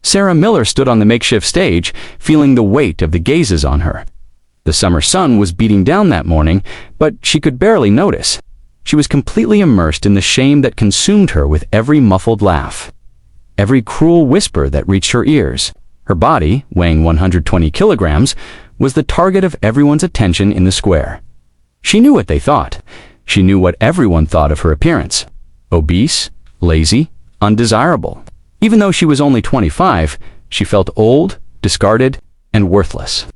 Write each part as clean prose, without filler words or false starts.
Sarah Miller stood on the makeshift stage, feeling the weight of the gazes on her. The summer sun was beating down that morning, but she could barely notice. She was completely immersed in the shame that consumed her with every muffled laugh, every cruel whisper that reached her ears. Her body, weighing 120 kilograms, was the target of everyone's attention in the square. She knew what they thought. She knew what everyone thought of her appearance: obese, lazy, undesirable. Even though she was only 25, she felt old, discarded, and worthless.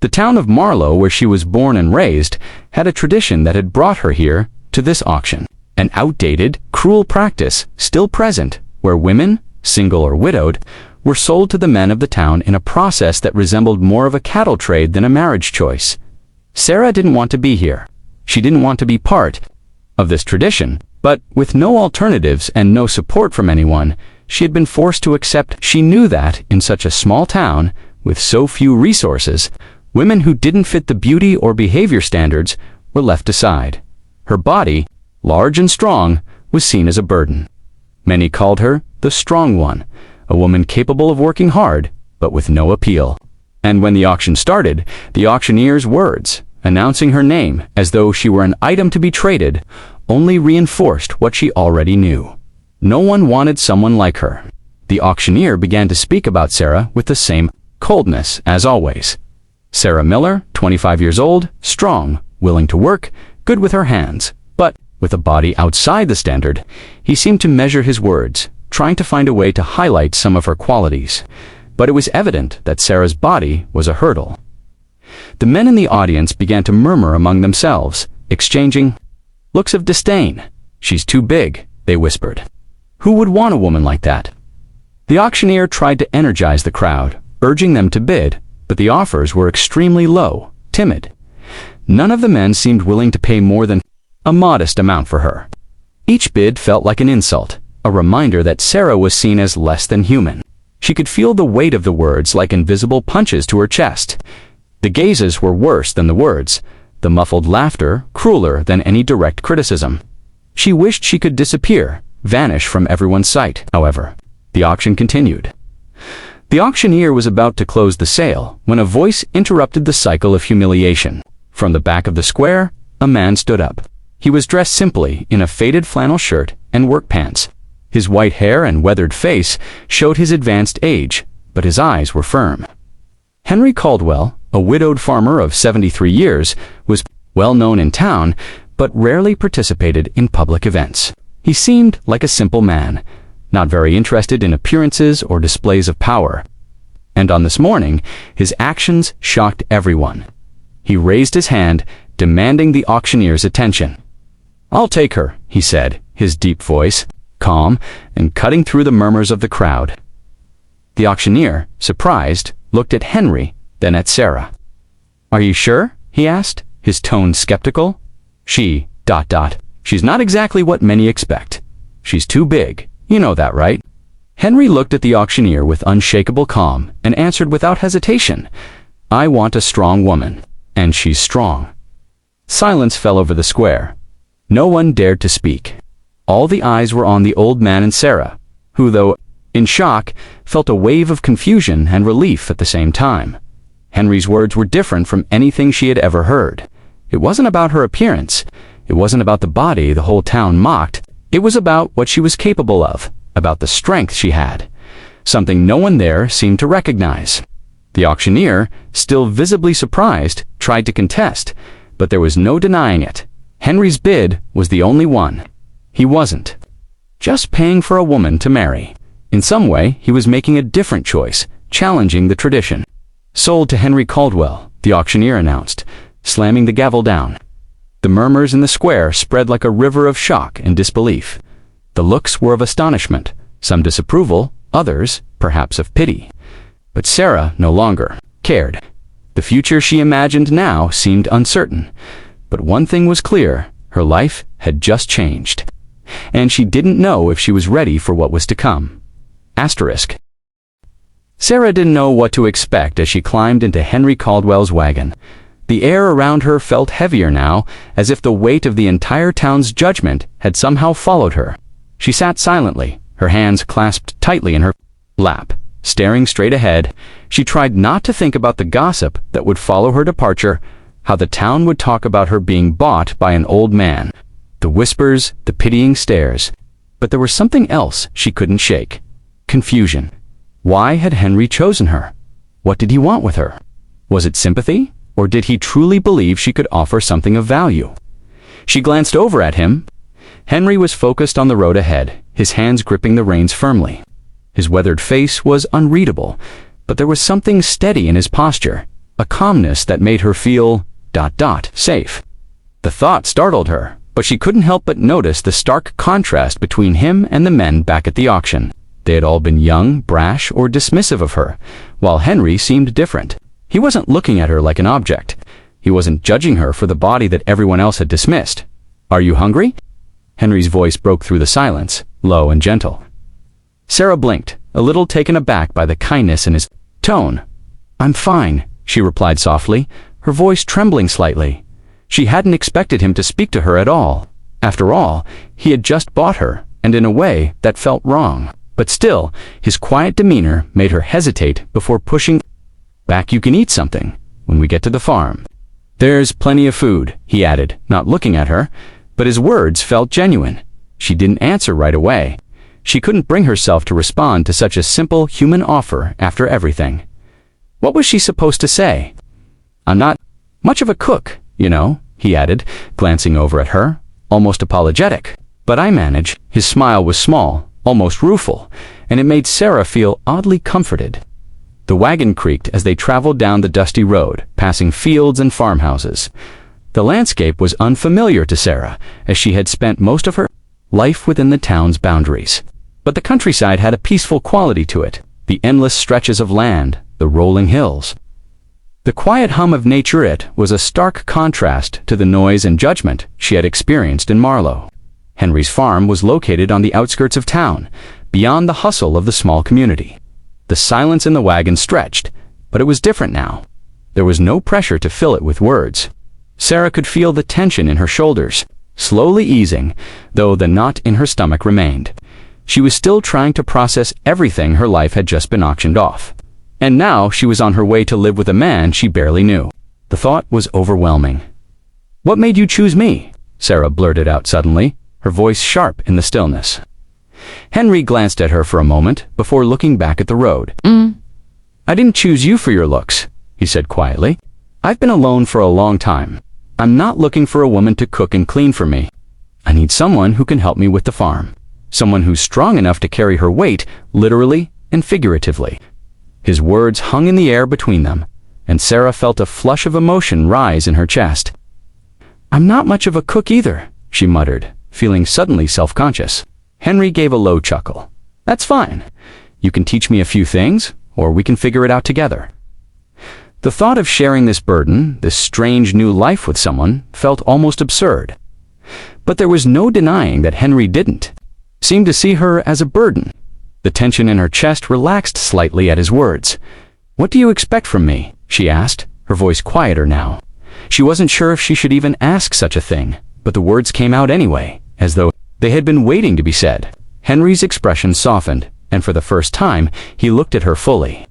The town of Marlow, where she was born and raised, had a tradition that had brought her here to this auction. An outdated, cruel practice still present, where women, single or widowed, were sold to the men of the town in a process that resembled more of a cattle trade than a marriage choice. Sarah didn't want to be here. She didn't want to be part of this tradition, but with no alternatives and no support from anyone, she had been forced to accept. She knew that, in such a small town, with so few resources, women who didn't fit the beauty or behavior standards were left aside. Her body, large and strong, was seen as a burden. Many called her the strong one, a woman capable of working hard, but with no appeal. And when the auction started, the auctioneer's words, announcing her name as though she were an item to be traded, only reinforced what she already knew. No one wanted someone like her. The auctioneer began to speak about Sarah with the same coldness as always. Sarah Miller, 25 years old, strong, willing to work, good with her hands, but with a body outside the standard. He seemed to measure his words, trying to find a way to highlight some of her qualities. But it was evident that Sarah's body was a hurdle. The men in the audience began to murmur among themselves, exchanging looks of disdain. "She's too big," they whispered. "Who would want a woman like that?" The auctioneer tried to energize the crowd, urging them to bid, but the offers were extremely low, timid. None of the men seemed willing to pay more than a modest amount for her. Each bid felt like an insult, a reminder that Sarah was seen as less than human. She could feel the weight of the words like invisible punches to her chest. The gazes were worse than the words, the muffled laughter crueler than any direct criticism. She wished she could disappear, vanish from everyone's sight. However, the auction continued. The auctioneer was about to close the sale when a voice interrupted the cycle of humiliation. From the back of the square, a man stood up. He was dressed simply in a faded flannel shirt and work pants. His white hair and weathered face showed his advanced age, but his eyes were firm. Henry Caldwell, a widowed farmer of 73 years, was well known in town, but rarely participated in public events. He seemed like a simple man, not very interested in appearances or displays of power. And on this morning, his actions shocked everyone. He raised his hand, demanding the auctioneer's attention. "I'll take her," he said, his deep voice calm and cutting through the murmurs of the crowd. The auctioneer, surprised, looked at Henry, then at Sarah. "Are you sure?" he asked, his tone skeptical. She's not exactly what many expect. She's too big. You know that, right?" Henry looked at the auctioneer with unshakable calm and answered without hesitation, "I want a strong woman, and she's strong." Silence fell over the square. No one dared to speak. All the eyes were on the old man and Sarah, who, though in shock, felt a wave of confusion and relief at the same time. Henry's words were different from anything she had ever heard. It wasn't about her appearance. It wasn't about the body the whole town mocked. It was about what she was capable of, about the strength she had, something no one there seemed to recognize. The auctioneer, still visibly surprised, tried to contest, but there was no denying it. Henry's bid was the only one. He wasn't just paying for a woman to marry. In some way, he was making a different choice, challenging the tradition. "Sold to Henry Caldwell," the auctioneer announced, slamming the gavel down. The murmurs in the square spread like a river of shock and disbelief. The looks were of astonishment, some disapproval, others, perhaps, of pity. But Sarah no longer cared. The future she imagined now seemed uncertain. But one thing was clear: her life had just changed. And she didn't know if she was ready for what was to come. Sarah didn't know what to expect as she climbed into Henry Caldwell's wagon. The air around her felt heavier now, as if the weight of the entire town's judgment had somehow followed her. She sat silently, her hands clasped tightly in her lap, staring straight ahead. She tried not to think about the gossip that would follow her departure, how the town would talk about her being bought by an old man, the whispers, the pitying stares. But there was something else she couldn't shake. Confusion. Why had Henry chosen her? What did he want with her? Was it sympathy, or did he truly believe she could offer something of value? She glanced over at him. Henry was focused on the road ahead, his hands gripping the reins firmly. His weathered face was unreadable, but there was something steady in his posture, a calmness that made her feel safe. The thought startled her, but she couldn't help but notice the stark contrast between him and the men back at the auction. They had all been young, brash, or dismissive of her, while Henry seemed different. He wasn't looking at her like an object. He wasn't judging her for the body that everyone else had dismissed. "Are you hungry?" Henry's voice broke through the silence, low and gentle. Sarah blinked, a little taken aback by the kindness in his tone. "I'm fine," she replied softly, her voice trembling slightly. She hadn't expected him to speak to her at all. After all, he had just bought her, and in a way that felt wrong. But still, his quiet demeanor made her hesitate before pushing back. "You can eat something when we get to the farm. There's plenty of food," he added, not looking at her, but his words felt genuine. She didn't answer right away. She couldn't bring herself to respond to such a simple human offer after everything. What was she supposed to say? "I'm not much of a cook, you know," he added, glancing over at her, almost apologetic. "But I manage." His smile was small, almost rueful, and it made Sarah feel oddly comforted. The wagon creaked as they traveled down the dusty road, passing fields and farmhouses. The landscape was unfamiliar to Sarah, as she had spent most of her life within the town's boundaries. But the countryside had a peaceful quality to it, the endless stretches of land, the rolling hills. The quiet hum of nature. It was a stark contrast to the noise and judgment she had experienced in Marlow. Henry's farm was located on the outskirts of town, beyond the hustle of the small community. The silence in the wagon stretched, but it was different now. There was no pressure to fill it with words. Sarah could feel the tension in her shoulders, slowly easing, though the knot in her stomach remained. She was still trying to process everything her life had just been auctioned off. And now she was on her way to live with a man she barely knew. The thought was overwhelming. "What made you choose me?" Sarah blurted out suddenly, her voice sharp in the stillness. Henry glanced at her for a moment before looking back at the road. "I didn't choose you for your looks," he said quietly. "I've been alone for a long time. I'm not looking for a woman to cook and clean for me. I need someone who can help me with the farm. Someone who's strong enough to carry her weight, literally and figuratively." His words hung in the air between them, and Sarah felt a flush of emotion rise in her chest. "I'm not much of a cook either," she muttered, feeling suddenly self-conscious. Henry gave a low chuckle. "That's fine. You can teach me a few things, or we can figure it out together." The thought of sharing this burden, this strange new life with someone, felt almost absurd. But there was no denying that Henry seemed to see her as a burden. The tension in her chest relaxed slightly at his words. "What do you expect from me?" she asked, her voice quieter now. She wasn't sure if she should even ask such a thing, but the words came out anyway, as though they had been waiting to be said. Henry's expression softened, and for the first time, he looked at her fully.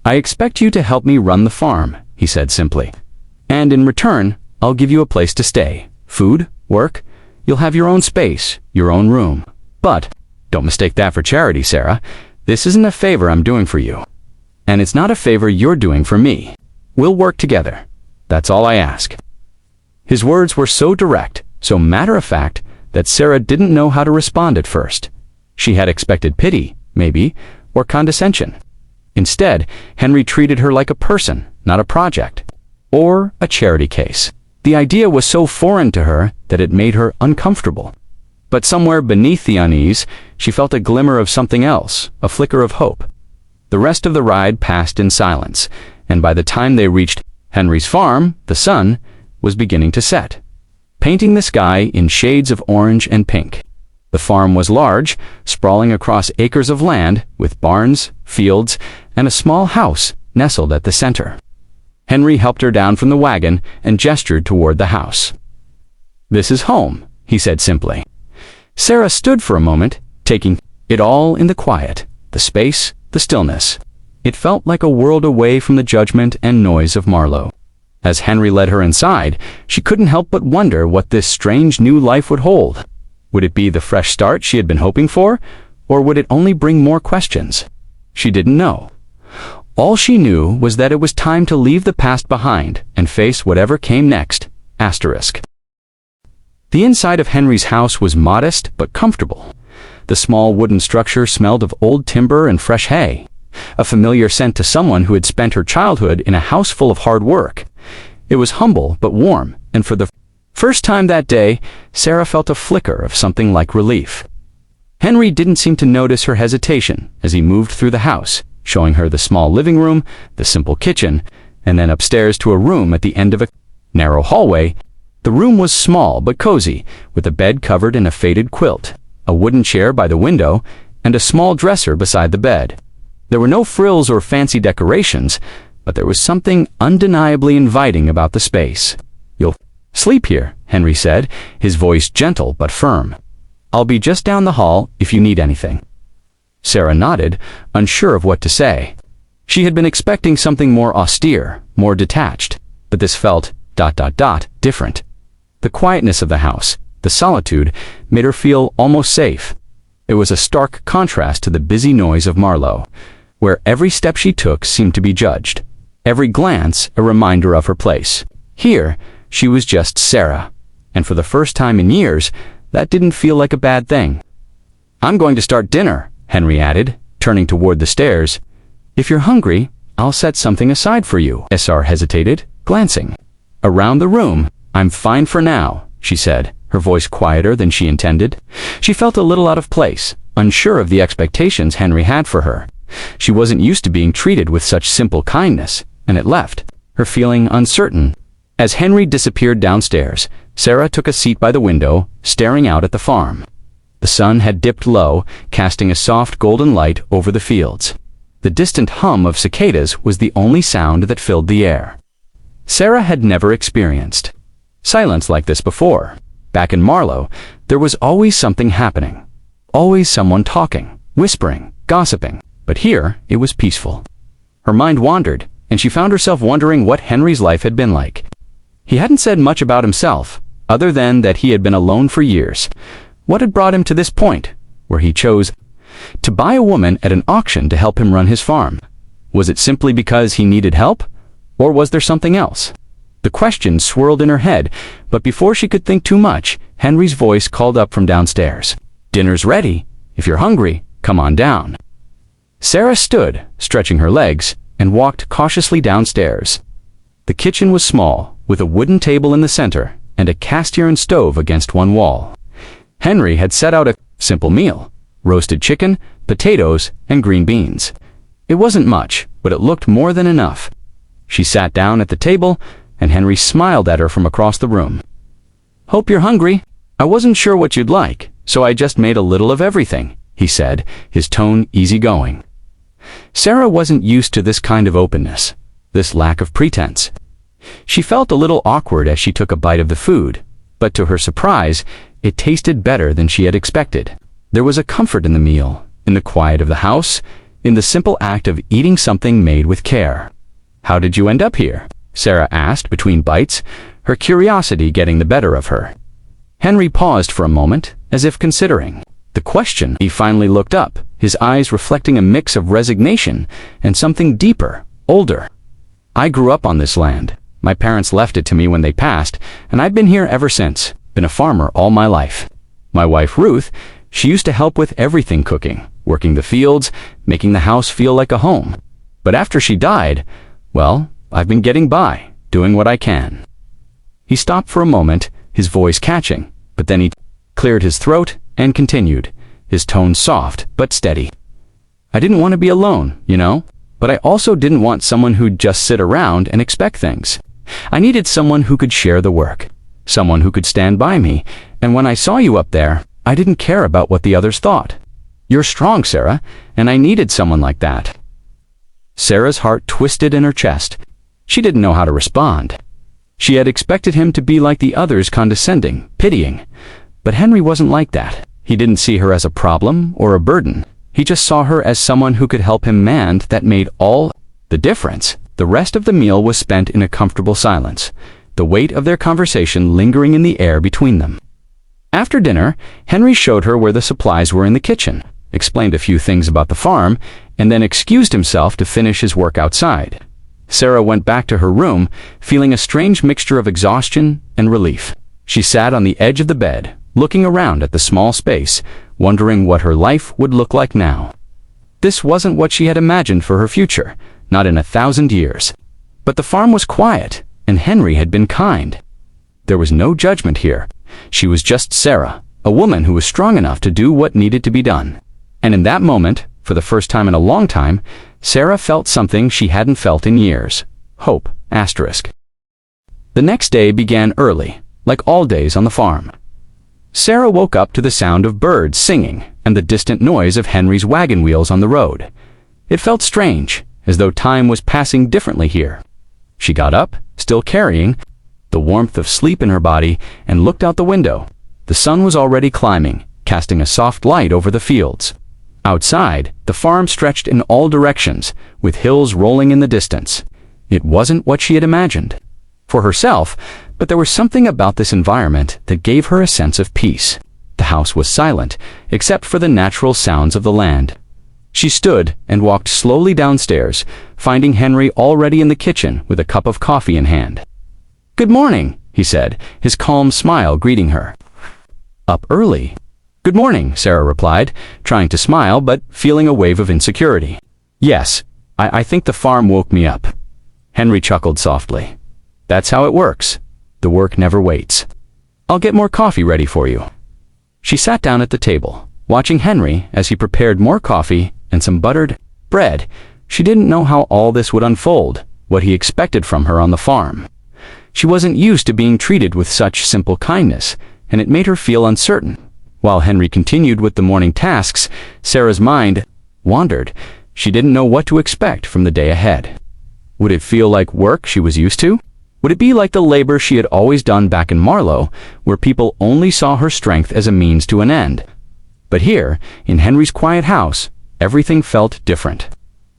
"I expect you to help me run the farm," he said simply. "And in return, I'll give you a place to stay. Food, work, you'll have your own space, your own room. But don't mistake that for charity, Sarah. This isn't a favor I'm doing for you. And it's not a favor you're doing for me. We'll work together. That's all I ask." His words were so direct, so matter-of-fact, that Sarah didn't know how to respond at first. She had expected pity, maybe, or condescension. Instead, Henry treated her like a person, not a project, or a charity case. The idea was so foreign to her that it made her uncomfortable. But somewhere beneath the unease, she felt a glimmer of something else, a flicker of hope. The rest of the ride passed in silence, and by the time they reached Henry's farm, the sun was beginning to set, painting the sky in shades of orange and pink. The farm was large, sprawling across acres of land, with barns, fields, and a small house nestled at the center. Henry helped her down from the wagon and gestured toward the house. "This is home," he said simply. Sarah stood for a moment, taking it all in the quiet, the space, the stillness. It felt like a world away from the judgment and noise of Marlowe. As Henry led her inside, she couldn't help but wonder what this strange new life would hold. Would it be the fresh start she had been hoping for, or would it only bring more questions? She didn't know. All she knew was that it was time to leave the past behind and face whatever came next. Asterisk. The inside of Henry's house was modest but comfortable. The small wooden structure smelled of old timber and fresh hay, a familiar scent to someone who had spent her childhood in a house full of hard work. It was humble but warm, and for the first time that day, Sarah felt a flicker of something like relief. Henry didn't seem to notice her hesitation as he moved through the house, showing her the small living room, the simple kitchen, and then upstairs to a room at the end of a narrow hallway. The room was small but cozy, with a bed covered in a faded quilt, a wooden chair by the window, and a small dresser beside the bed. There were no frills or fancy decorations, but there was something undeniably inviting about the space. "You'll sleep here," Henry said, his voice gentle but firm. "I'll be just down the hall if you need anything." Sarah nodded, unsure of what to say. She had been expecting something more austere, more detached, but this felt ... different. The quietness of the house, the solitude, made her feel almost safe. It was a stark contrast to the busy noise of Marlowe, where every step she took seemed to be judged, every glance a reminder of her place. Here, she was just Sarah, and for the first time in years, that didn't feel like a bad thing. "I'm going to start dinner," Henry added, turning toward the stairs. "If you're hungry, I'll set something aside for you." SR hesitated, glancing around the room. "I'm fine for now," she said, her voice quieter than she intended. She felt a little out of place, unsure of the expectations Henry had for her. She wasn't used to being treated with such simple kindness, and it left her feeling uncertain. As Henry disappeared downstairs, Sarah took a seat by the window, staring out at the farm. The sun had dipped low, casting a soft golden light over the fields. The distant hum of cicadas was the only sound that filled the air. Sarah had never experienced silence like this before. Back in Marlowe, there was always something happening. Always someone talking, whispering, gossiping. But here, it was peaceful. Her mind wandered, and she found herself wondering what Henry's life had been like. He hadn't said much about himself, other than that he had been alone for years. What had brought him to this point, where he chose to buy a woman at an auction to help him run his farm? Was it simply because he needed help? Or was there something else? The question swirled in her head, but before she could think too much, Henry's voice called up from downstairs. "Dinner's ready. If you're hungry, come on down." Sarah stood, stretching her legs, and walked cautiously downstairs. The kitchen was small, with a wooden table in the center and a cast-iron stove against one wall. Henry had set out a simple meal: roasted chicken, potatoes, and green beans. It wasn't much, but it looked more than enough. She sat down at the table, and Henry smiled at her from across the room. "Hope you're hungry. I wasn't sure what you'd like, so I just made a little of everything," he said, his tone easygoing. Sarah wasn't used to this kind of openness, this lack of pretense. She felt a little awkward as she took a bite of the food, but to her surprise, it tasted better than she had expected. There was a comfort in the meal, in the quiet of the house, in the simple act of eating something made with care. "How did you end up here?" Sarah asked between bites, her curiosity getting the better of her. Henry paused for a moment, as if considering the question. He finally looked up, his eyes reflecting a mix of resignation and something deeper, older. "I grew up on this land. My parents left it to me when they passed, and I've been here ever since. Been a farmer all my life. My wife, Ruth, she used to help with everything: cooking, working the fields, making the house feel like a home. But after she died, well, I've been getting by, doing what I can." He stopped for a moment, his voice catching, but then he cleared his throat and continued, his tone soft but steady. "I didn't want to be alone, you know, but I also didn't want someone who'd just sit around and expect things. I needed someone who could share the work, someone who could stand by me, and when I saw you up there, I didn't care about what the others thought. You're strong, Sarah, and I needed someone like that." Sarah's heart twisted in her chest. She didn't know how to respond. She had expected him to be like the others, condescending, pitying. But Henry wasn't like that. He didn't see her as a problem or a burden. He just saw her as someone who could help him, and that made all the difference. The rest of the meal was spent in a comfortable silence, the weight of their conversation lingering in the air between them. After dinner, Henry showed her where the supplies were in the kitchen, explained a few things about the farm, and then excused himself to finish his work outside. Sarah went back to her room, feeling a strange mixture of exhaustion and relief. She sat on the edge of the bed, looking around at the small space, wondering what her life would look like now. This wasn't what she had imagined for her future, not in 1,000 years. But the farm was quiet, and Henry had been kind. There was no judgment here. She was just Sarah, a woman who was strong enough to do what needed to be done. And in that moment, for the first time in a long time, Sarah felt something she hadn't felt in years. Hope. The next day began early, like all days on the farm. Sarah woke up to the sound of birds singing and the distant noise of Henry's wagon wheels on the road. It felt strange, as though time was passing differently here. She got up, still carrying the warmth of sleep in her body, and looked out the window. The sun was already climbing, casting a soft light over the fields. Outside, the farm stretched in all directions, with hills rolling in the distance. It wasn't what she had imagined for herself, but there was something about this environment that gave her a sense of peace. The house was silent, except for the natural sounds of the land. She stood and walked slowly downstairs, finding Henry already in the kitchen with a cup of coffee in hand. "Good morning," he said, his calm smile greeting her. "Up early?" "Good morning," Sarah replied, trying to smile but feeling a wave of insecurity. "Yes, I think the farm woke me up." Henry chuckled softly. "That's how it works. The work never waits. I'll get more coffee ready for you." She sat down at the table, watching Henry as he prepared more coffee and some buttered bread. She didn't know how all this would unfold, what he expected from her on the farm. She wasn't used to being treated with such simple kindness, and it made her feel uncertain. While Henry continued with the morning tasks, Sarah's mind wandered. She didn't know what to expect from the day ahead. Would it feel like work she was used to? Would it be like the labor she had always done back in Marlowe, where people only saw her strength as a means to an end? But here, in Henry's quiet house, everything felt different.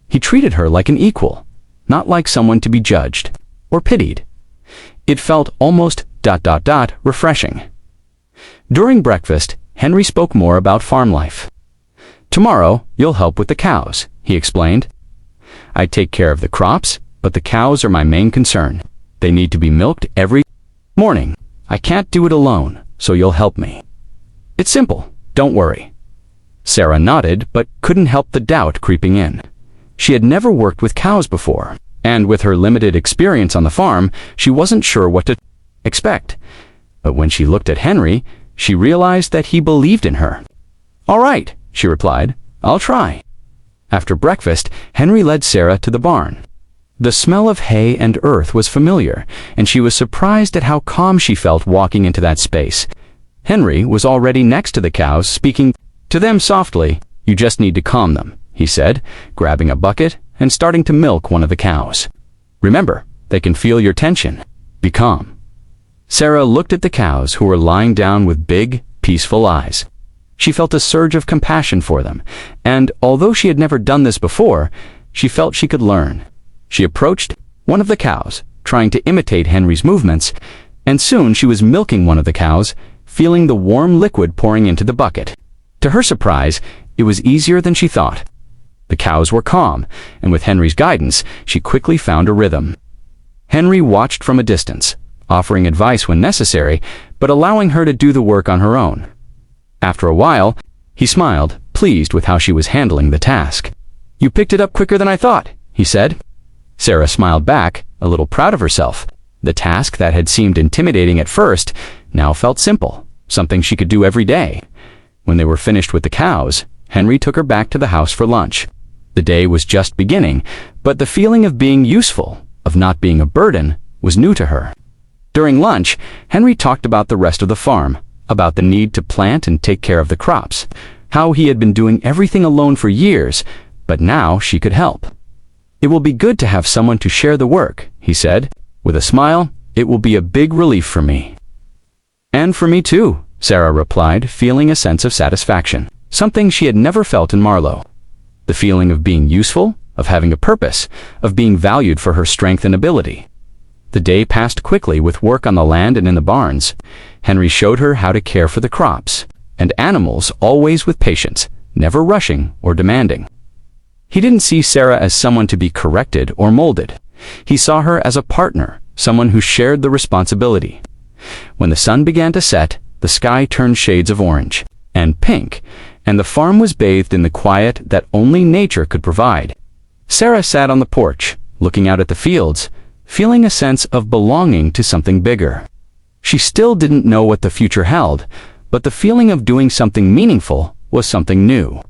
He treated her like an equal, not like someone to be judged or pitied. It felt almost refreshing. During breakfast, Henry spoke more about farm life. "Tomorrow, you'll help with the cows," he explained. "I take care of the crops, but the cows are my main concern. They need to be milked every morning. I can't do it alone, so you'll help me. It's simple, don't worry." Sarah nodded, but couldn't help the doubt creeping in. She had never worked with cows before, and with her limited experience on the farm, she wasn't sure what to expect. But when she looked at Henry, she realized that he believed in her. "All right," she replied, "I'll try." After breakfast, Henry led Sarah to the barn. The smell of hay and earth was familiar, and she was surprised at how calm she felt walking into that space. Henry was already next to the cows, speaking to them softly. "You just need to calm them," he said, grabbing a bucket and starting to milk one of the cows. "Remember, they can feel your tension. Be calm." Sarah looked at the cows, who were lying down with big, peaceful eyes. She felt a surge of compassion for them, and although she had never done this before, she felt she could learn. She approached one of the cows, trying to imitate Henry's movements, and soon she was milking one of the cows, feeling the warm liquid pouring into the bucket. To her surprise, it was easier than she thought. The cows were calm, and with Henry's guidance, she quickly found a rhythm. Henry watched from a distance, offering advice when necessary, but allowing her to do the work on her own. After a while, he smiled, pleased with how she was handling the task. "You picked it up quicker than I thought," he said. Sarah smiled back, a little proud of herself. The task that had seemed intimidating at first now felt simple, something she could do every day. When they were finished with the cows, Henry took her back to the house for lunch. The day was just beginning, but the feeling of being useful, of not being a burden, was new to her. During lunch, Henry talked about the rest of the farm, about the need to plant and take care of the crops, how he had been doing everything alone for years, but now she could help. "It will be good to have someone to share the work," he said. With a smile, "It will be a big relief for me." "And for me too," Sarah replied, feeling a sense of satisfaction. something she had never felt in Marlowe. The feeling of being useful, of having a purpose, of being valued for her strength and ability. The day passed quickly with work on the land and in the barns. Henry showed her how to care for the crops and animals, always with patience, never rushing or demanding. He didn't see Sarah as someone to be corrected or molded. He saw her as a partner, someone who shared the responsibility. When the sun began to set, the sky turned shades of orange and pink, and the farm was bathed in the quiet that only nature could provide. Sarah sat on the porch, looking out at the fields, feeling a sense of belonging to something bigger. She still didn't know what the future held, but the feeling of doing something meaningful was something new.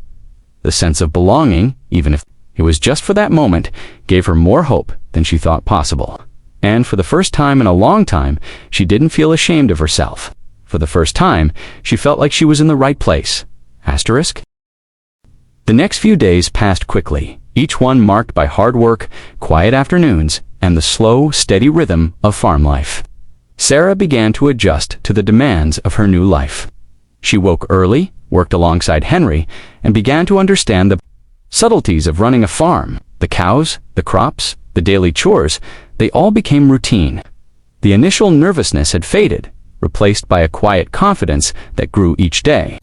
The sense of belonging, even if it was just for that moment, gave her more hope than she thought possible. And for the first time in a long time, she didn't feel ashamed of herself. For the first time, she felt like she was in the right place. Asterisk. The next few days passed quickly, each one marked by hard work, quiet afternoons, and the slow, steady rhythm of farm life. Sarah began to adjust to the demands of her new life. She woke early, worked alongside Henry, and began to understand the subtleties of running a farm. The cows, the crops, the daily chores, they all became routine. The initial nervousness had faded, replaced by a quiet confidence that grew each day.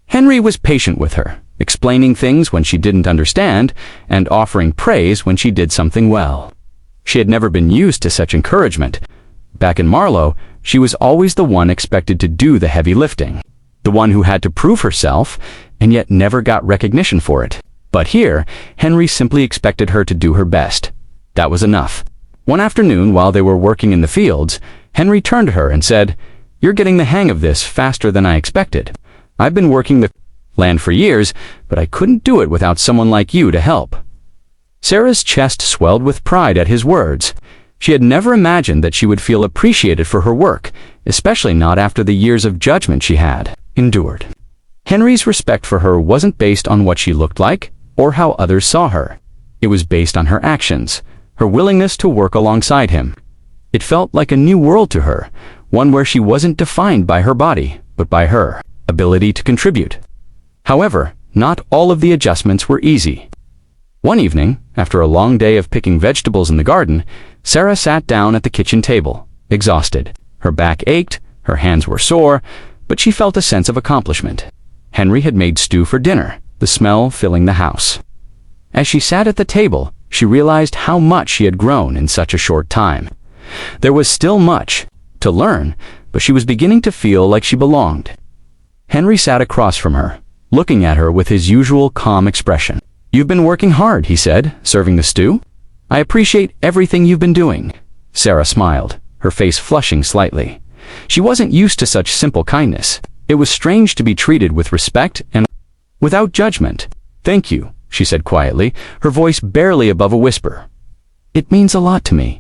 Henry was patient with her, explaining things when she didn't understand, and offering praise when she did something well. She had never been used to such encouragement. Back in Marlowe, she was always the one expected to do the heavy lifting, the one who had to prove herself, and yet never got recognition for it. But here, Henry simply expected her to do her best. That was enough. One afternoon, while they were working in the fields, Henry turned to her and said, "You're getting the hang of this faster than I expected. I've been working the land for years, but I couldn't do it without someone like you to help." Sarah's chest swelled with pride at his words. She had never imagined that she would feel appreciated for her work, especially not after the years of judgment she had endured. Henry's respect for her wasn't based on what she looked like or how others saw her. It was based on her actions, her willingness to work alongside him. It felt like a new world to her, one where she wasn't defined by her body, but by her ability to contribute. However, not all of the adjustments were easy. One evening, after a long day of picking vegetables in the garden, Sarah sat down at the kitchen table, exhausted. Her back ached, her hands were sore, but she felt a sense of accomplishment. Henry had made stew for dinner, the smell filling the house. As she sat at the table, she realized how much she had grown in such a short time. There was still much to learn, but she was beginning to feel like she belonged. Henry sat across from her, looking at her with his usual calm expression. "You've been working hard," he said, serving the stew. "I appreciate everything you've been doing." Sarah smiled, her face flushing slightly. She wasn't used to such simple kindness. It was strange to be treated with respect and without judgment. "Thank you," she said quietly, her voice barely above a whisper. "It means a lot to me."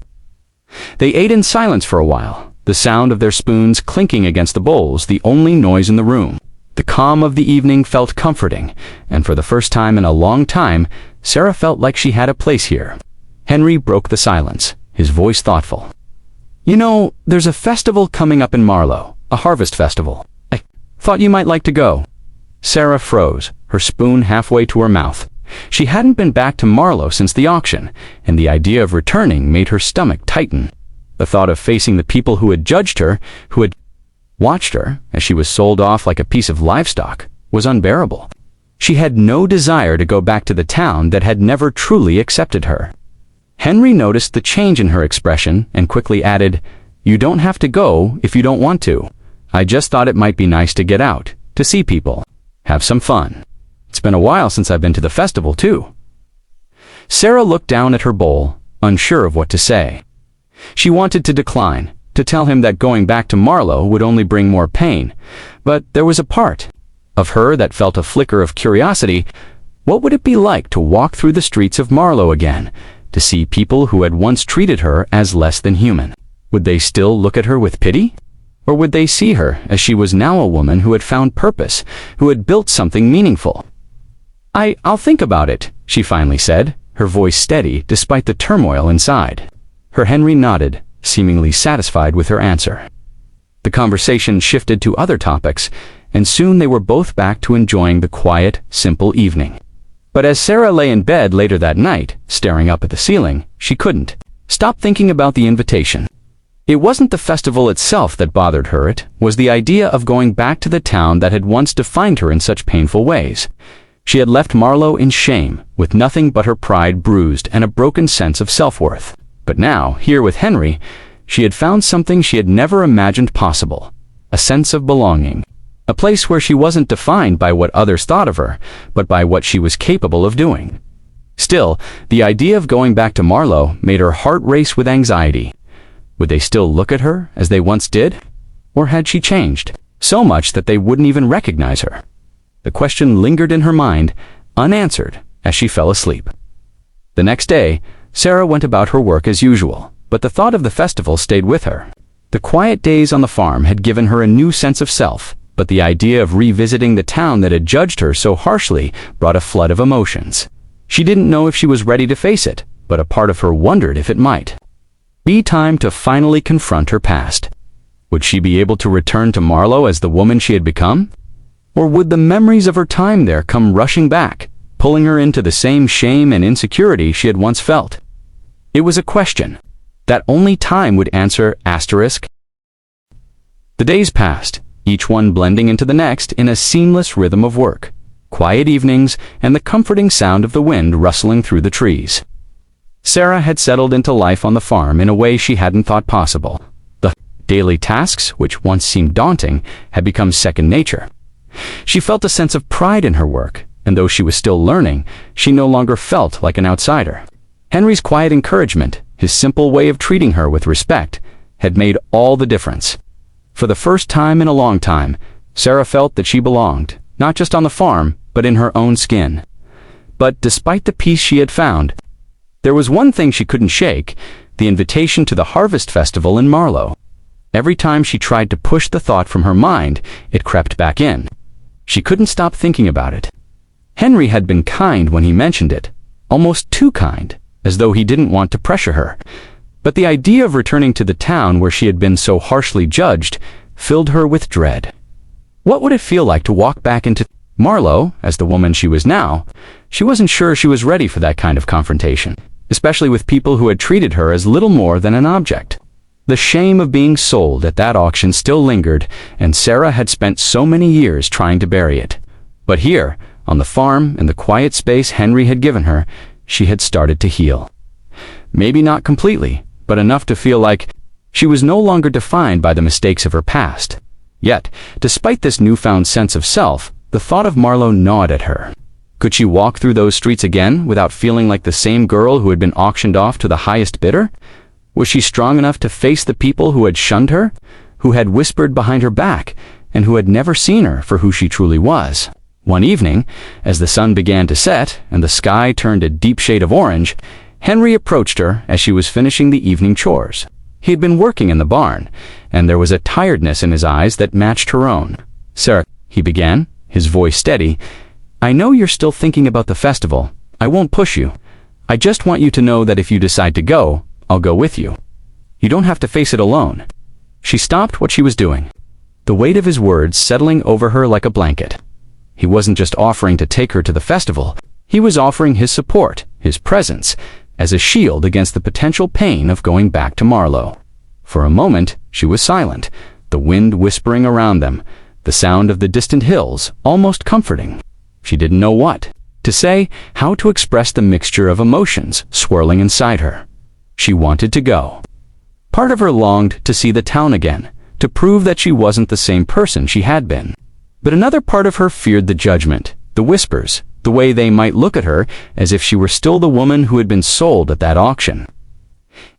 They ate in silence for a while, the sound of their spoons clinking against the bowls the only noise in the room. The calm of the evening felt comforting, and for the first time in a long time, Sarah felt like she had a place here. Henry broke the silence, his voice thoughtful. "You know, there's a festival coming up in Marlowe, a harvest festival. I thought you might like to go." Sarah froze, her spoon halfway to her mouth. She hadn't been back to Marlowe since the auction, and the idea of returning made her stomach tighten. The thought of facing the people who had judged her, who had watched her as she was sold off like a piece of livestock, was unbearable. She had no desire to go back to the town that had never truly accepted her. Henry noticed the change in her expression and quickly added, "You don't have to go if you don't want to. I just thought it might be nice to get out, to see people, have some fun. It's been a while since I've been to the festival, too." Sarah looked down at her bowl, unsure of what to say. She wanted to decline, to tell him that going back to Marlowe would only bring more pain, but there was a part of her that felt a flicker of curiosity. What would it be like to walk through the streets of Marlowe again, to see people who had once treated her as less than human? Would they still look at her with pity? Or would they see her as she was now a woman who had found purpose, who had built something meaningful? I'll think about it," she finally said, her voice steady despite the turmoil inside. Her Henry nodded, seemingly satisfied with her answer. The conversation shifted to other topics, and soon they were both back to enjoying the quiet, simple evening. But as Sarah lay in bed later that night, staring up at the ceiling, she couldn't stop thinking about the invitation. It wasn't the festival itself that bothered her, it was the idea of going back to the town that had once defined her in such painful ways. She had left Marlowe in shame, with nothing but her pride bruised and a broken sense of self-worth. But now, here with Henry, she had found something she had never imagined possible: a sense of belonging. A place where she wasn't defined by what others thought of her, but by what she was capable of doing. Still, the idea of going back to Marlowe made her heart race with anxiety. Would they still look at her as they once did? Or had she changed so much that they wouldn't even recognize her? The question lingered in her mind, unanswered, as she fell asleep. The next day, Sarah went about her work as usual, but the thought of the festival stayed with her. The quiet days on the farm had given her a new sense of self, but the idea of revisiting the town that had judged her so harshly brought a flood of emotions. She didn't know if she was ready to face it, but a part of her wondered if it might be time to finally confront her past. Would she be able to return to Marlowe as the woman she had become? Or would the memories of her time there come rushing back, pulling her into the same shame and insecurity she had once felt? It was a question that only time would answer. The days passed, each one blending into the next in a seamless rhythm of work, quiet evenings, and the comforting sound of the wind rustling through the trees. Sarah had settled into life on the farm in a way she hadn't thought possible. The daily tasks, which once seemed daunting, had become second nature. She felt a sense of pride in her work, and though she was still learning, she no longer felt like an outsider. Henry's quiet encouragement, his simple way of treating her with respect, had made all the difference. For the first time in a long time, Sarah felt that she belonged, not just on the farm, but in her own skin. But despite the peace she had found, there was one thing she couldn't shake: the invitation to the Harvest Festival in Marlowe. Every time she tried to push the thought from her mind, it crept back in. She couldn't stop thinking about it. Henry had been kind when he mentioned it, almost too kind, as though he didn't want to pressure her. But the idea of returning to the town where she had been so harshly judged filled her with dread. What would it feel like to walk back into Marlowe as the woman she was now? She wasn't sure she was ready for that kind of confrontation, especially with people who had treated her as little more than an object. The shame of being sold at that auction still lingered, and Sarah had spent so many years trying to bury it. But here, on the farm, in the quiet space Henry had given her, she had started to heal. Maybe not completely, but enough to feel like she was no longer defined by the mistakes of her past. Yet, despite this newfound sense of self, the thought of Marlowe gnawed at her. Could she walk through those streets again without feeling like the same girl who had been auctioned off to the highest bidder? Was she strong enough to face the people who had shunned her, who had whispered behind her back, and who had never seen her for who she truly was? One evening, as the sun began to set and the sky turned a deep shade of orange, Henry approached her as she was finishing the evening chores. He had been working in the barn, and there was a tiredness in his eyes that matched her own. "Sarah," he began, his voice steady, "I know you're still thinking about the festival. I won't push you. I just want you to know that if you decide to go, I'll go with you. You don't have to face it alone." She stopped what she was doing, the weight of his words settling over her like a blanket. He wasn't just offering to take her to the festival. He was offering his support, his presence, as a shield against the potential pain of going back to Marlowe. For a moment, she was silent, the wind whispering around them, the sound of the distant hills almost comforting. She didn't know what to say, how to express the mixture of emotions swirling inside her. She wanted to go. Part of her longed to see the town again, to prove that she wasn't the same person she had been. But another part of her feared the judgment, the whispers, the way they might look at her as if she were still the woman who had been sold at that auction.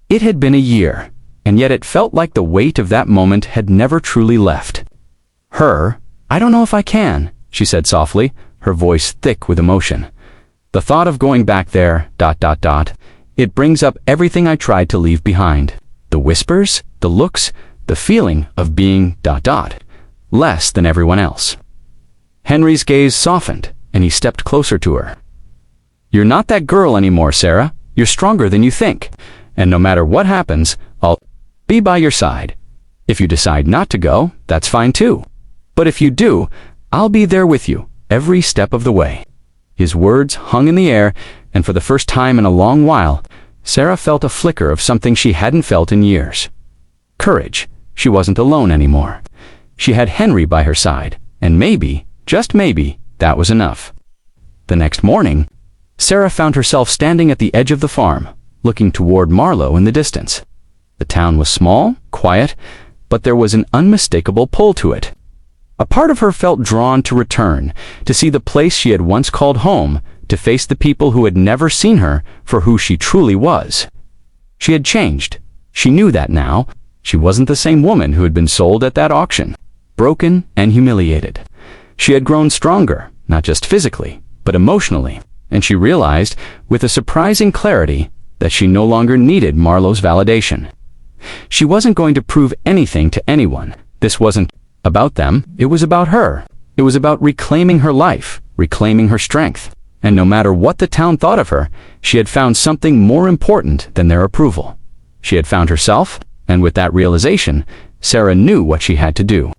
It had been a year, and yet it felt like the weight of that moment had never truly left. "I don't know if I can," she said softly, her voice thick with emotion. "The thought of going back there, it brings up everything I tried to leave behind. The whispers, the looks, the feeling of being less than everyone else." Henry's gaze softened, and he stepped closer to her. "You're not that girl anymore, Sarah. You're stronger than you think. And no matter what happens, I'll be by your side. If you decide not to go, that's fine too. But if you do, I'll be there with you, every step of the way." His words hung in the air, and for the first time in a long while, Sarah felt a flicker of something she hadn't felt in years. Courage. She wasn't alone anymore. She had Henry by her side, and maybe, just maybe, that was enough. The next morning, Sarah found herself standing at the edge of the farm, looking toward Marlow in the distance. The town was small, quiet, but there was an unmistakable pull to it. A part of her felt drawn to return, to see the place she had once called home, to face the people who had never seen her for who she truly was. She had changed. She knew that now. She wasn't the same woman who had been sold at that auction, broken and humiliated. She had grown stronger, not just physically, but emotionally, and she realized, with a surprising clarity, that she no longer needed Marlow's validation. She wasn't going to prove anything to anyone. This wasn't about them, it was about her. It was about reclaiming her life, reclaiming her strength. And no matter what the town thought of her, she had found something more important than their approval. She had found herself, and with that realization, Sarah knew what she had to do.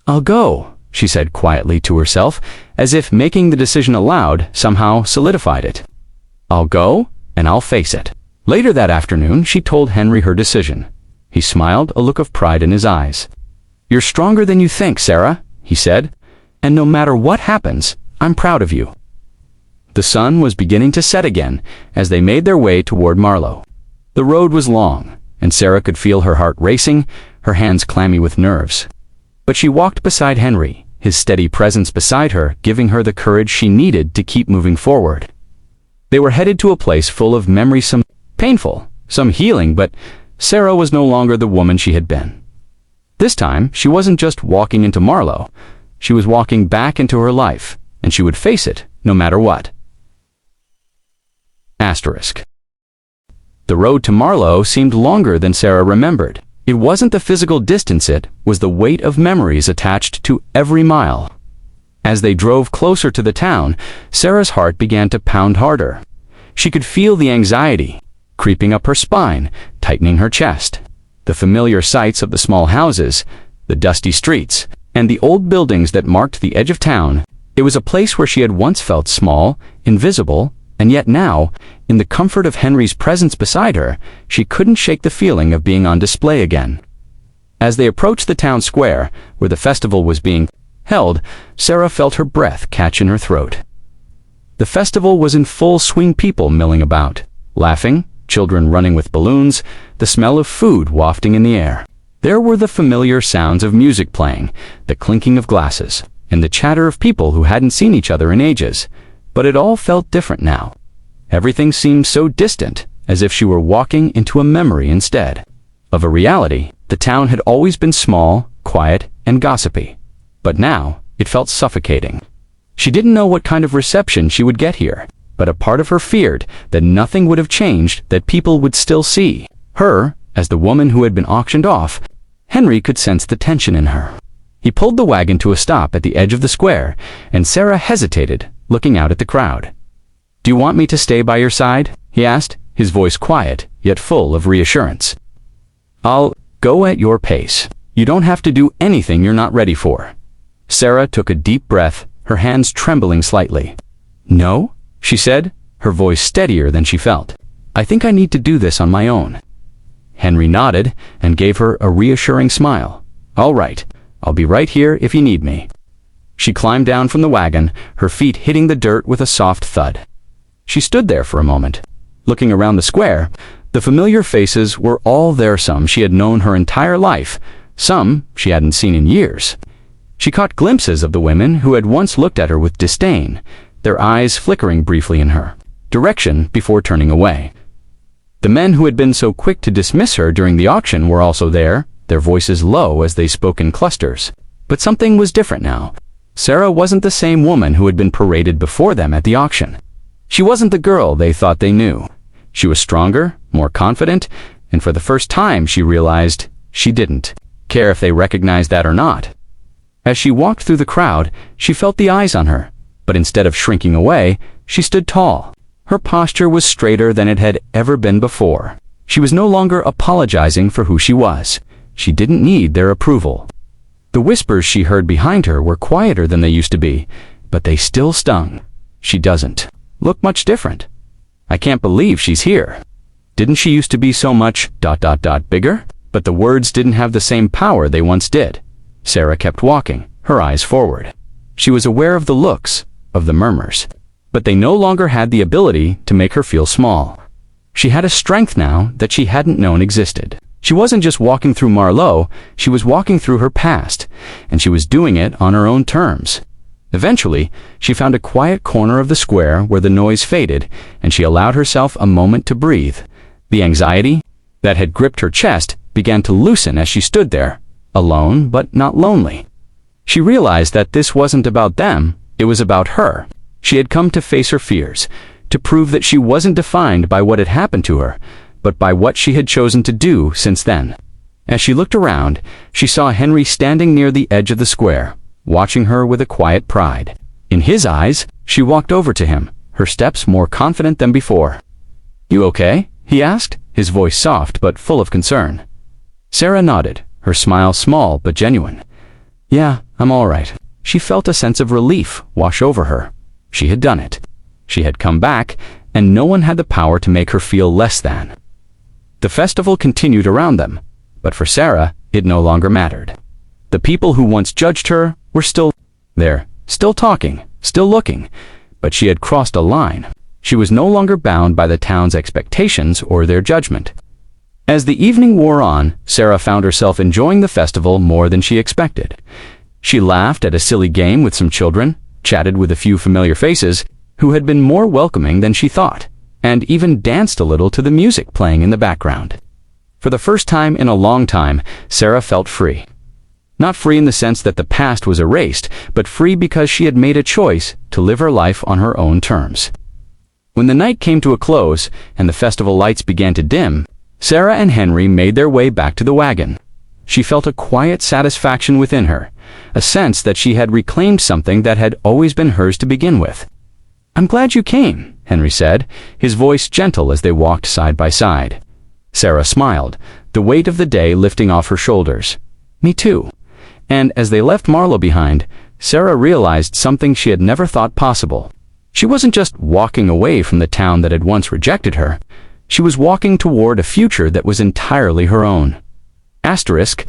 "I'll go," she said quietly to herself, as if making the decision aloud somehow solidified it. "I'll go, and I'll face it." Later that afternoon, she told Henry her decision. He smiled, a look of pride in his eyes. "You're stronger than you think, Sarah," he said, "and no matter what happens, I'm proud of you." The sun was beginning to set again as they made their way toward Marlow. The road was long, and Sarah could feel her heart racing, her hands clammy with nerves. But she walked beside Henry, his steady presence beside her giving her the courage she needed to keep moving forward. They were headed to a place full of memories, some painful, some healing, but Sarah was no longer the woman she had been. This time, she wasn't just walking into Marlow. She was walking back into her life, and she would face it no matter what. Asterisk. The road to Marlow seemed longer than Sarah remembered. It wasn't the physical distance, it was the weight of memories attached to every mile. As they drove closer to the town, Sarah's heart began to pound harder. She could feel the anxiety creeping up her spine, tightening her chest. The familiar sights of the small houses, the dusty streets, and the old buildings that marked the edge of town. It was a place where she had once felt small, invisible, and yet now, in the comfort of Henry's presence beside her, she couldn't shake the feeling of being on display again. As they approached the town square, where the festival was being held, Sarah felt her breath catch in her throat. The festival was in full swing, people milling about, laughing, children running with balloons, the smell of food wafting in the air. There were the familiar sounds of music playing, the clinking of glasses, and the chatter of people who hadn't seen each other in ages. But it all felt different now. Everything seemed so distant, as if she were walking into a memory instead of a reality. The town had always been small, quiet, and gossipy. But now, it felt suffocating. She didn't know what kind of reception she would get here, but a part of her feared that nothing would have changed, that people would still see her as the woman who had been auctioned off. Henry could sense the tension in her. He pulled the wagon to a stop at the edge of the square, and Sarah hesitated, looking out at the crowd. "Do you want me to stay by your side?" he asked, his voice quiet, yet full of reassurance. "I'll go at your pace. You don't have to do anything you're not ready for." Sarah took a deep breath, her hands trembling slightly. "No?" she said, her voice steadier than she felt. "I think I need to do this on my own." Henry nodded and gave her a reassuring smile. "All right, I'll be right here if you need me." She climbed down from the wagon, her feet hitting the dirt with a soft thud. She stood there for a moment, looking around the square. The familiar faces were all there, some she had known her entire life, some she hadn't seen in years. She caught glimpses of the women who had once looked at her with disdain, their eyes flickering briefly in her direction before turning away. The men who had been so quick to dismiss her during the auction were also there, their voices low as they spoke in clusters. But something was different now. Sarah wasn't the same woman who had been paraded before them at the auction. She wasn't the girl they thought they knew. She was stronger, more confident, and for the first time she realized she didn't care if they recognized that or not. As she walked through the crowd, she felt the eyes on her, but instead of shrinking away, she stood tall. Her posture was straighter than it had ever been before. She was no longer apologizing for who she was. She didn't need their approval. The whispers she heard behind her were quieter than they used to be, but they still stung. She doesn't look much different. I can't believe she's here. Didn't she used to be so much ... bigger? But the words didn't have the same power they once did. Sarah kept walking, her eyes forward. She was aware of the looks, of the murmurs, but they no longer had the ability to make her feel small. She had a strength now that she hadn't known existed. She wasn't just walking through Marlowe, she was walking through her past, and she was doing it on her own terms. Eventually, she found a quiet corner of the square where the noise faded, and she allowed herself a moment to breathe. The anxiety that had gripped her chest began to loosen as she stood there, alone but not lonely. She realized that this wasn't about them, it was about her. She had come to face her fears, to prove that she wasn't defined by what had happened to her, but by what she had chosen to do since then. As she looked around, she saw Henry standing near the edge of the square, watching her with a quiet pride. In his eyes, she walked over to him, her steps more confident than before. "You okay?" he asked, his voice soft but full of concern. Sarah nodded, her smile small but genuine. "Yeah, I'm all right." She felt a sense of relief wash over her. She had done it. She had come back, and no one had the power to make her feel less than. The festival continued around them, but for Sarah, it no longer mattered. The people who once judged her were still there, still talking, still looking, but she had crossed a line. She was no longer bound by the town's expectations or their judgment. As the evening wore on, Sarah found herself enjoying the festival more than she expected. She laughed at a silly game with some children, chatted with a few familiar faces who had been more welcoming than she thought, and even danced a little to the music playing in the background. For the first time in a long time, Sarah felt free. Not free in the sense that the past was erased, but free because she had made a choice to live her life on her own terms. When the night came to a close and the festival lights began to dim, Sarah and Henry made their way back to the wagon. She felt a quiet satisfaction within her, a sense that she had reclaimed something that had always been hers to begin with. "I'm glad you came," Henry said, his voice gentle as they walked side by side. Sarah smiled, the weight of the day lifting off her shoulders. "Me too." And as they left Marlowe behind, Sarah realized something she had never thought possible. She wasn't just walking away from the town that had once rejected her. She was walking toward a future that was entirely her own. Asterisk.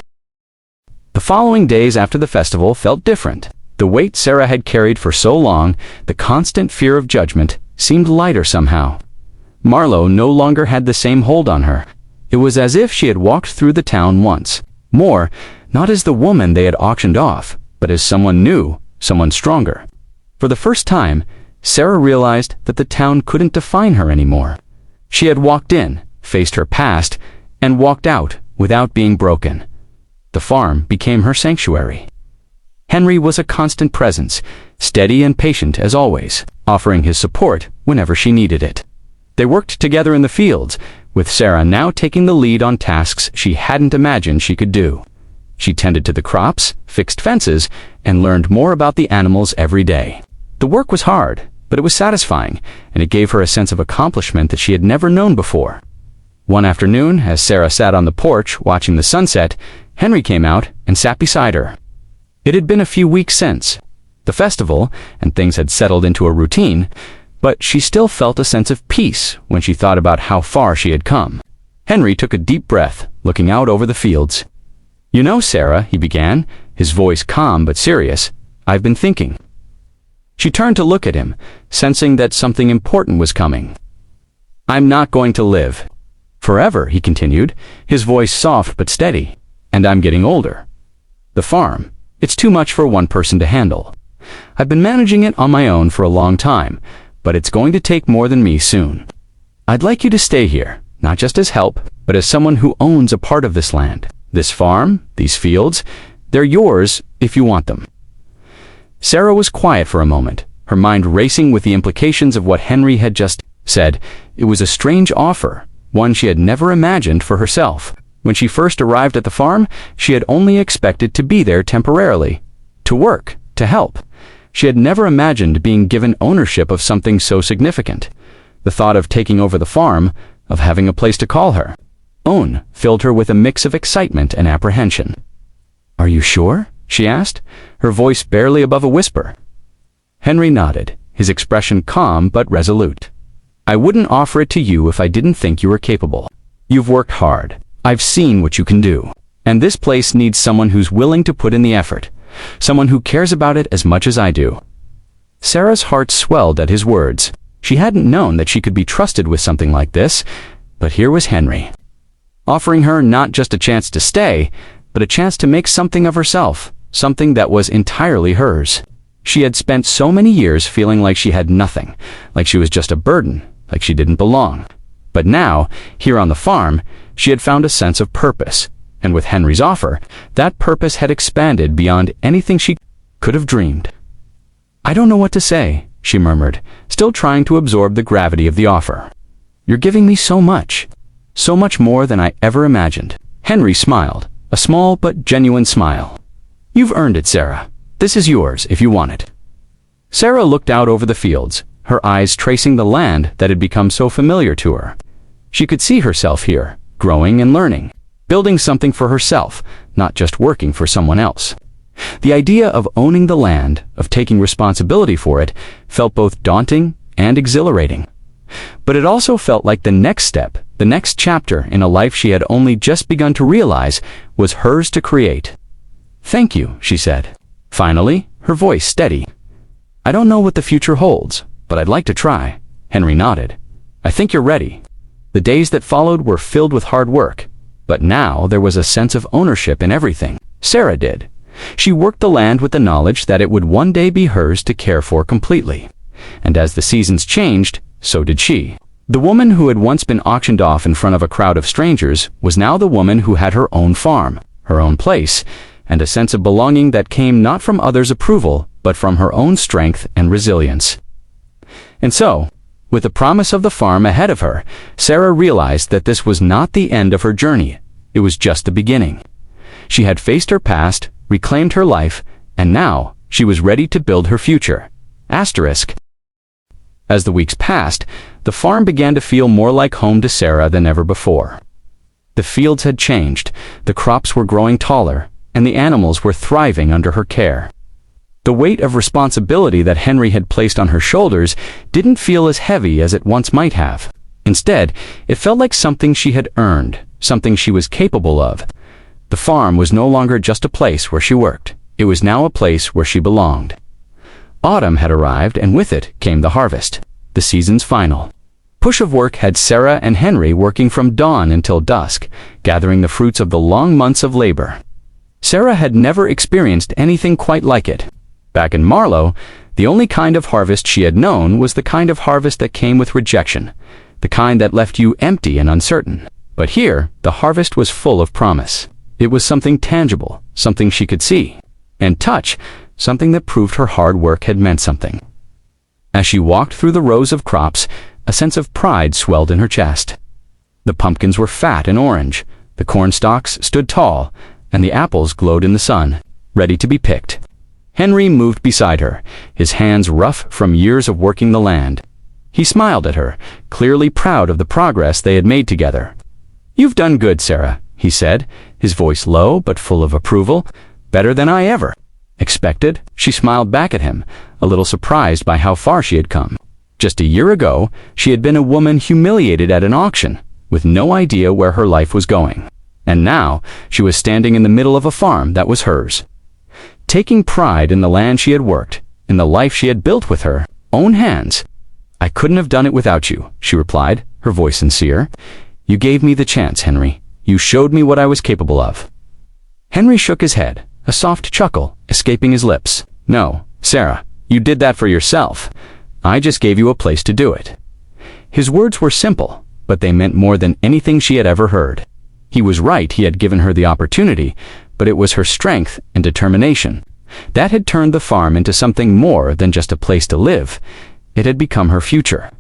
The following days after the festival felt different. The weight Sarah had carried for so long, the constant fear of judgment, seemed lighter somehow. Marlowe no longer had the same hold on her. It was as if she had walked through the town once. More, not as the woman they had auctioned off, but as someone new, someone stronger. For the first time, Sarah realized that the town couldn't define her anymore. She had walked in, faced her past, and walked out without being broken. The farm became her sanctuary. Henry was a constant presence, steady and patient as always, offering his support whenever she needed it. They worked together in the fields, with Sarah now taking the lead on tasks she hadn't imagined she could do. She tended to the crops, fixed fences, and learned more about the animals every day. The work was hard, but it was satisfying, and it gave her a sense of accomplishment that she had never known before. One afternoon, as Sarah sat on the porch watching the sunset, Henry came out and sat beside her. It had been a few weeks since the festival, and things had settled into a routine, but she still felt a sense of peace when she thought about how far she had come. Henry took a deep breath, looking out over the fields. "You know, Sarah," he began, his voice calm but serious, "I've been thinking." She turned to look at him, sensing that something important was coming. "I'm not going to live forever," he continued, his voice soft but steady, "and I'm getting older. The farm, it's too much for one person to handle. I've been managing it on my own for a long time, but it's going to take more than me soon. I'd like you to stay here, not just as help, but as someone who owns a part of this land. This farm, these fields, they're yours if you want them." Sarah was quiet for a moment, her mind racing with the implications of what Henry had just said. It was a strange offer, one she had never imagined for herself. When she first arrived at the farm, she had only expected to be there temporarily, to work, to help. She had never imagined being given ownership of something so significant. The thought of taking over the farm, of having a place to call her own, filled her with a mix of excitement and apprehension. "Are you sure?" she asked, her voice barely above a whisper. Henry nodded, his expression calm but resolute. I wouldn't offer it to you if I didn't think you were capable. You've worked hard. I've seen what you can do. And this place needs someone who's willing to put in the effort, someone who cares about it as much as I do. Sarah's heart swelled at his words. She hadn't known that she could be trusted with something like this, but here was Henry, offering her not just a chance to stay, but a chance to make something of herself, something that was entirely hers. She had spent so many years feeling like she had nothing, like she was just a burden, like she didn't belong. But now, here on the farm, she had found a sense of purpose, and with Henry's offer, that purpose had expanded beyond anything she could have dreamed. I don't know what to say, she murmured, still trying to absorb the gravity of the offer. You're giving me so much more than I ever imagined. Henry smiled, a small but genuine smile. You've earned it, Sarah. This is yours if you want it. Sarah looked out over the fields, her eyes tracing the land that had become so familiar to her. She could see herself here, growing and learning, building something for herself, not just working for someone else. The idea of owning the land, of taking responsibility for it, felt both daunting and exhilarating. But it also felt like the next step, the next chapter in a life she had only just begun to realize was hers to create. Thank you, she said. Finally, her voice steady. I don't know what the future holds, but I'd like to try. Henry nodded. I think you're ready. The days that followed were filled with hard work, but now there was a sense of ownership in everything. Sarah did. She worked the land with the knowledge that it would one day be hers to care for completely. And as the seasons changed, so did she. The woman who had once been auctioned off in front of a crowd of strangers was now the woman who had her own farm, her own place, and a sense of belonging that came not from others' approval, but from her own strength and resilience. And so, with the promise of the farm ahead of her, Sarah realized that this was not the end of her journey. It was just the beginning. She had faced her past, reclaimed her life, and now she was ready to build her future. Asterisk. As the weeks passed, the farm began to feel more like home to Sarah than ever before. The fields had changed, the crops were growing taller, and the animals were thriving under her care. The weight of responsibility that Henry had placed on her shoulders didn't feel as heavy as it once might have. Instead, it felt like something she had earned, something she was capable of. The farm was no longer just a place where she worked. It was now a place where she belonged. Autumn had arrived, and with it came the harvest, the season's final. Push of work had Sarah and Henry working from dawn until dusk, gathering the fruits of the long months of labor. Sarah had never experienced anything quite like it. Back in Marlowe, the only kind of harvest she had known was the kind of harvest that came with rejection, the kind that left you empty and uncertain. But here, the harvest was full of promise. It was something tangible, something she could see and touch, something that proved her hard work had meant something. As she walked through the rows of crops, a sense of pride swelled in her chest. The pumpkins were fat and orange, the corn stalks stood tall, and the apples glowed in the sun, ready to be picked. Henry moved beside her, his hands rough from years of working the land. He smiled at her, clearly proud of the progress they had made together. You've done good, Sarah, he said, his voice low but full of approval. Better than I ever expected. She smiled back at him, a little surprised by how far she had come. Just a year ago, she had been a woman humiliated at an auction, with no idea where her life was going. And now, she was standing in the middle of a farm that was hers. Taking pride in the land she had worked, in the life she had built with her own hands. I couldn't have done it without you, she replied, her voice sincere. You gave me the chance, Henry. You showed me what I was capable of. Henry shook his head, a soft chuckle escaping his lips. No, Sarah, you did that for yourself. I just gave you a place to do it. His words were simple, but they meant more than anything she had ever heard. He was right, he had given her the opportunity, but it was her strength and determination that had turned the farm into something more than just a place to live. It had become her future.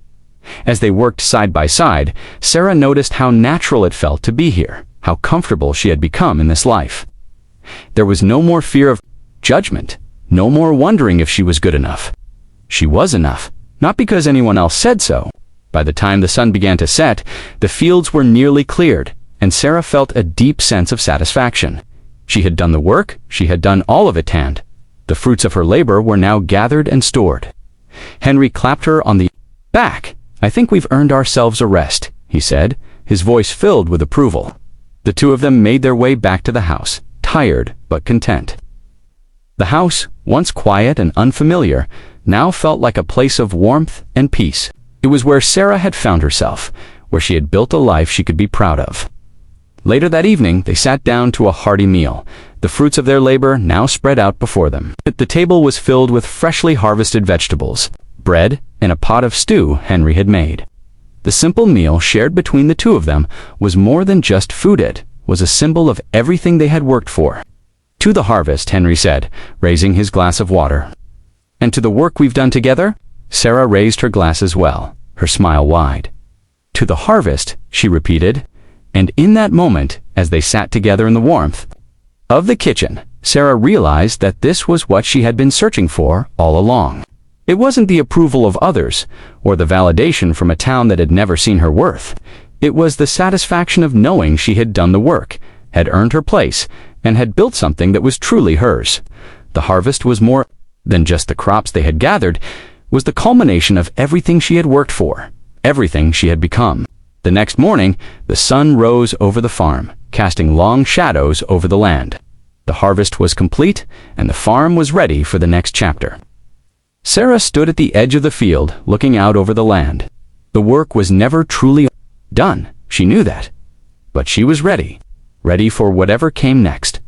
As they worked side by side, Sarah noticed how natural it felt to be here, how comfortable she had become in this life. There was no more fear of judgment, no more wondering if she was good enough. She was enough, not because anyone else said so. By the time the sun began to set, the fields were nearly cleared, and Sarah felt a deep sense of satisfaction. She had done the work, she had done all of it, and the fruits of her labor were now gathered and stored. Henry clapped her on the back. "I think we've earned ourselves a rest," he said, his voice filled with approval. The two of them made their way back to the house, tired but content. The house, once quiet and unfamiliar, now felt like a place of warmth and peace. It was where Sarah had found herself, where she had built a life she could be proud of. Later that evening, they sat down to a hearty meal, the fruits of their labor now spread out before them. The table was filled with freshly harvested vegetables, bread, and a pot of stew Henry had made. The simple meal shared between the two of them was more than just food. It was a symbol of everything they had worked for. "To the harvest," Henry said, raising his glass of water. "And to the work we've done together?" Sarah raised her glass as well, her smile wide. "To the harvest," she repeated, and in that moment, as they sat together in the warmth of the kitchen, Sarah realized that this was what she had been searching for all along. It wasn't the approval of others, or the validation from a town that had never seen her worth. It was the satisfaction of knowing she had done the work, had earned her place, and had built something that was truly hers. The harvest was more than just the crops they had gathered, was the culmination of everything she had worked for, everything she had become. The next morning, the sun rose over the farm, casting long shadows over the land. The harvest was complete, and the farm was ready for the next chapter. Sarah stood at the edge of the field, looking out over the land. The work was never truly done, she knew that. But she was ready, ready for whatever came next,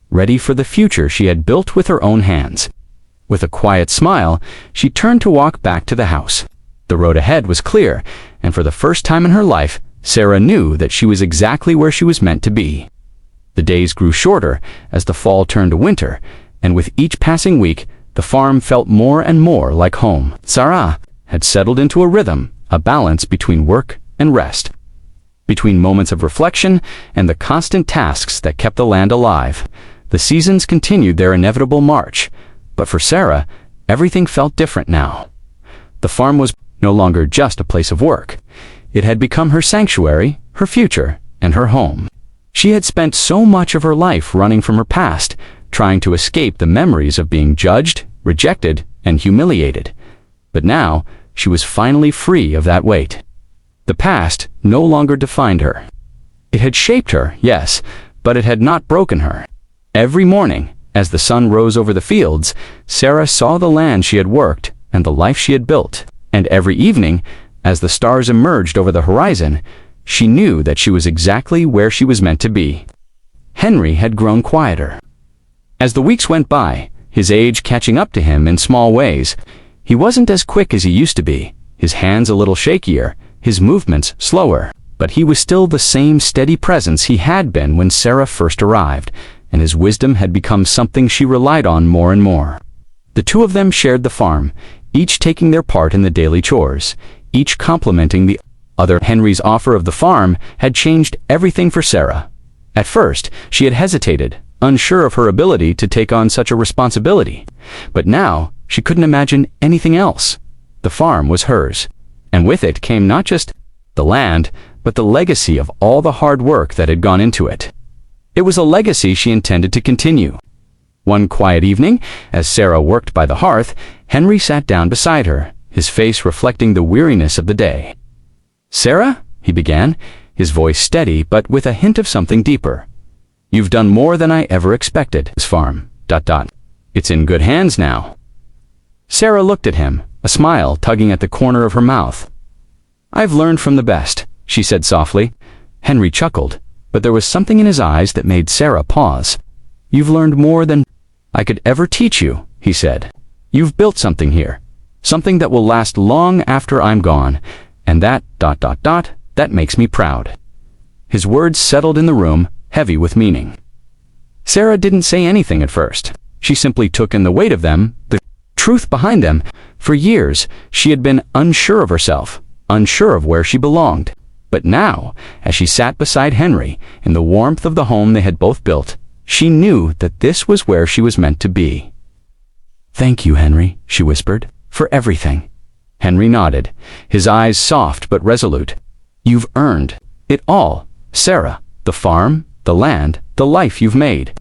ready for the future she had built with her own hands. With a quiet smile, she turned to walk back to the house. The road ahead was clear, and for the first time in her life, Sarah knew that she was exactly where she was meant to be. The days grew shorter as the fall turned to winter, and with each passing week, the farm felt more and more like home. Sarah had settled into a rhythm, a balance between work and rest, between moments of reflection and the constant tasks that kept the land alive. The seasons continued their inevitable march, but for Sarah, everything felt different now. The farm was no longer just a place of work. It had become her sanctuary, her future, and her home. She had spent so much of her life running from her past, trying to escape the memories of being judged, rejected, and humiliated. But now, she was finally free of that weight. The past no longer defined her. It had shaped her, yes, but it had not broken her. Every morning, as the sun rose over the fields, Sarah saw the land she had worked and the life she had built. And every evening, as the stars emerged over the horizon, she knew that she was exactly where she was meant to be. Henry had grown quieter. As the weeks went by, his age catching up to him in small ways, he wasn't as quick as he used to be, his hands a little shakier, his movements slower, but he was still the same steady presence he had been when Sarah first arrived, and his wisdom had become something she relied on more and more. The two of them shared the farm, each taking their part in the daily chores, each complementing the other. Henry's offer of the farm had changed everything for Sarah. At first, she had hesitated, unsure of her ability to take on such a responsibility. But now, she couldn't imagine anything else. The farm was hers, and with it came not just the land, but the legacy of all the hard work that had gone into it. It was a legacy she intended to continue. One quiet evening, as Sarah worked by the hearth, Henry sat down beside her, his face reflecting the weariness of the day. "Sarah," he began, his voice steady but with a hint of something deeper. "You've done more than I ever expected. This farm, ... It's in good hands now." Sarah looked at him, a smile tugging at the corner of her mouth. "I've learned from the best," she said softly. Henry chuckled, but there was something in his eyes that made Sarah pause. "You've learned more than I could ever teach you," he said. "You've built something here, something that will last long after I'm gone, and that ... that makes me proud." His words settled in the room, heavy with meaning. Sarah didn't say anything at first. She simply took in the weight of them, the truth behind them. For years, she had been unsure of herself, unsure of where she belonged. But now, as she sat beside Henry, in the warmth of the home they had both built, she knew that this was where she was meant to be. "Thank you, Henry," she whispered, "for everything." Henry nodded, his eyes soft but resolute. "You've earned it all, Sarah. The farm, the land, the life you've made.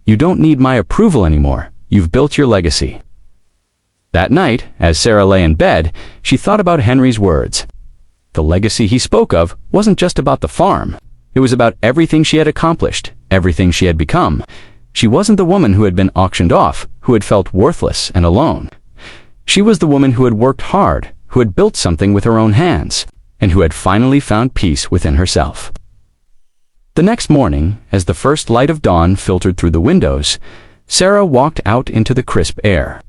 You don't need my approval anymore. You've built your legacy." That night, as Sarah lay in bed, she thought about Henry's words. The legacy he spoke of wasn't just about the farm. It was about everything she had accomplished, everything she had become. She wasn't the woman who had been auctioned off, who had felt worthless and alone. She was the woman who had worked hard, who had built something with her own hands, and who had finally found peace within herself. The next morning, as the first light of dawn filtered through the windows, Sarah walked out into the crisp air.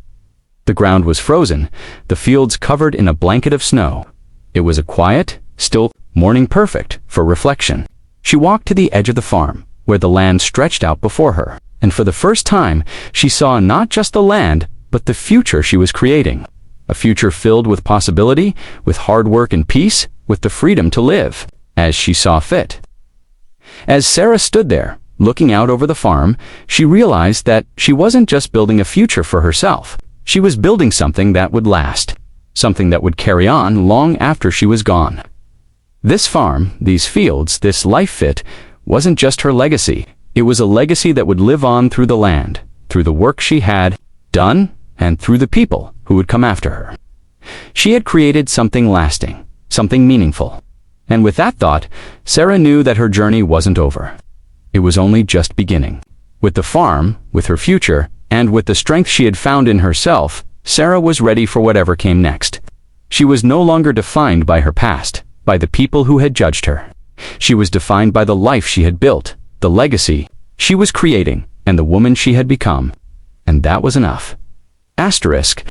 The ground was frozen, the fields covered in a blanket of snow. It was a quiet, still morning perfect for reflection. She walked to the edge of the farm, where the land stretched out before her, and for the first time, she saw not just the land, but the future she was creating. A future filled with possibility, with hard work and peace, with the freedom to live, as she saw fit. As Sarah stood there, looking out over the farm, she realized that she wasn't just building a future for herself. She was building something that would last, something that would carry on long after she was gone. This farm, these fields, this life fit, wasn't just her legacy. It was a legacy that would live on through the land, through the work she had done, and through the people who would come after her. She had created something lasting, something meaningful. And with that thought, Sarah knew that her journey wasn't over. It was only just beginning. With the farm, with her future, and with the strength she had found in herself, Sarah was ready for whatever came next. She was no longer defined by her past, by the people who had judged her. She was defined by the life she had built, the legacy she was creating, and the woman she had become. And that was enough. Asterisk,